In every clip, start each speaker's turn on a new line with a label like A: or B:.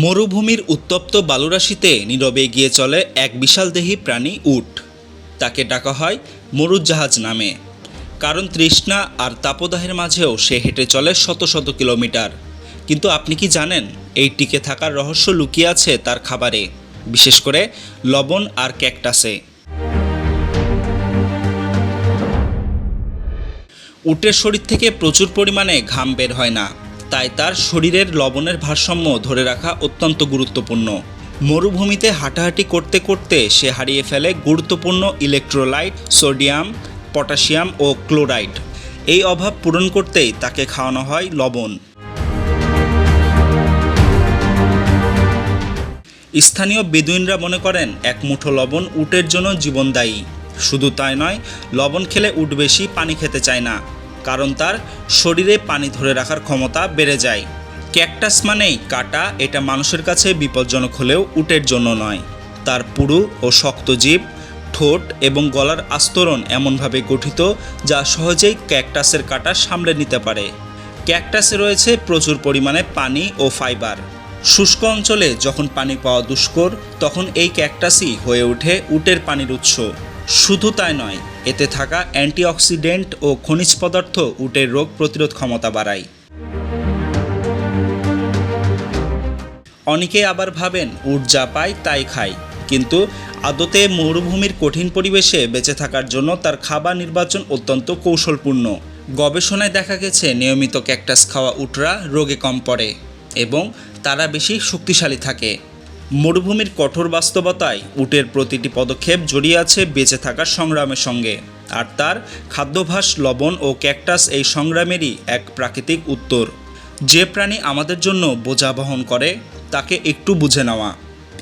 A: মরুভূমির উত্তপ্ত বালুরাশিতে নীরবে এগিয়ে চলে এক বিশালদেহী প্রাণী উট। তাকে ডাকা হয় মরুজাহাজ নামে, কারণ তৃষ্ণা আর তাপদাহের মাঝেও সে হেঁটে চলে শত শত কিলোমিটার। কিন্তু আপনি কি জানেন, এই টিকে থাকার রহস্য লুকিয়ে আছে তার খাবারে, বিশেষ করে লবণ আর ক্যাকটাসে। উটের শরীর থেকে প্রচুর পরিমাণে ঘাম বের হয় না, তাই তার শরীরের লবণের ভারসাম্য ধরে রাখা অত্যন্ত গুরুত্বপূর্ণ। মরুভূমিতে হাঁটাহাঁটি করতে করতে সে হারিয়ে ফেলে গুরুত্বপূর্ণ ইলেকট্রোলাইট, সোডিয়াম, পটাশিয়াম ও ক্লোরাইড। এই অভাব পূরণ করতেই তাকে খাওয়ানো হয় লবণ। স্থানীয় বেদুইনরা মনে করেন এক মুঠো লবণ উটের জন্য জীবনদায়ী। শুধু তাই নয়, লবণ খেলে উট বেশি পানি খেতে চায় না, কারণ তার শরীরে পানি ধরে রাখার ক্ষমতা বেড়ে যায়। ক্যাকটাস মানেই কাঁটা, এটা মানুষের কাছে বিপজ্জনক হলেও উটের জন্য নয়। তার পুরু ও শক্ত জিভ, ঠোঁট এবং গলার আস্তরণ এমনভাবে গঠিত যা সহজেই ক্যাকটাসের কাঁটা সামলে নিতে পারে। ক্যাকটাসে রয়েছে প্রচুর পরিমাণে পানি ও ফাইবার। শুষ্ক অঞ্চলে যখন পানি পাওয়া দুষ্কর, তখন এই ক্যাকটাসই হয়ে ওঠে উটের পানির উৎস। শুধু তাই নয়, এতে থাকা অ্যান্টিঅক্সিডেন্ট ও খনিজ পদার্থ উটের রোগ প্রতিরোধ ক্ষমতা বাড়ায়। অনেকে আবার ভাবেন উট যা পায় তাই খায়, কিন্তু আদতে মরুভূমির কঠিন পরিবেশে বেঁচে থাকার জন্য তার খাবার নির্বাচন অত্যন্ত কৌশলপূর্ণ। গবেষণায় দেখা গেছে নিয়মিত ক্যাকটাস খাওয়া উটরা রোগে কম পড়ে এবং তারা বেশি শক্তিশালী থাকে। মরুভূমির কঠোর বাস্তবতায় উটের প্রতিটি পদক্ষেপ জড়িয়ে আছে বেঁচে থাকার সংগ্রামের সঙ্গে, আর তার খাদ্যাভ্যাস লবণ ও ক্যাকটাস এই সংগ্রামেরই এক প্রাকৃতিক উত্তর। যে প্রাণী আমাদের জন্য বোঝা বহন করে, তাকে একটু বুঝে নেওয়া,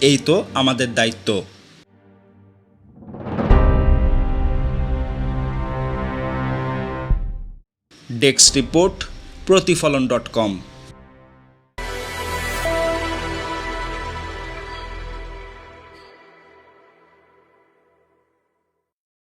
A: এই তো আমাদের দায়িত্ব। Desk report, প্রতিফলন.com।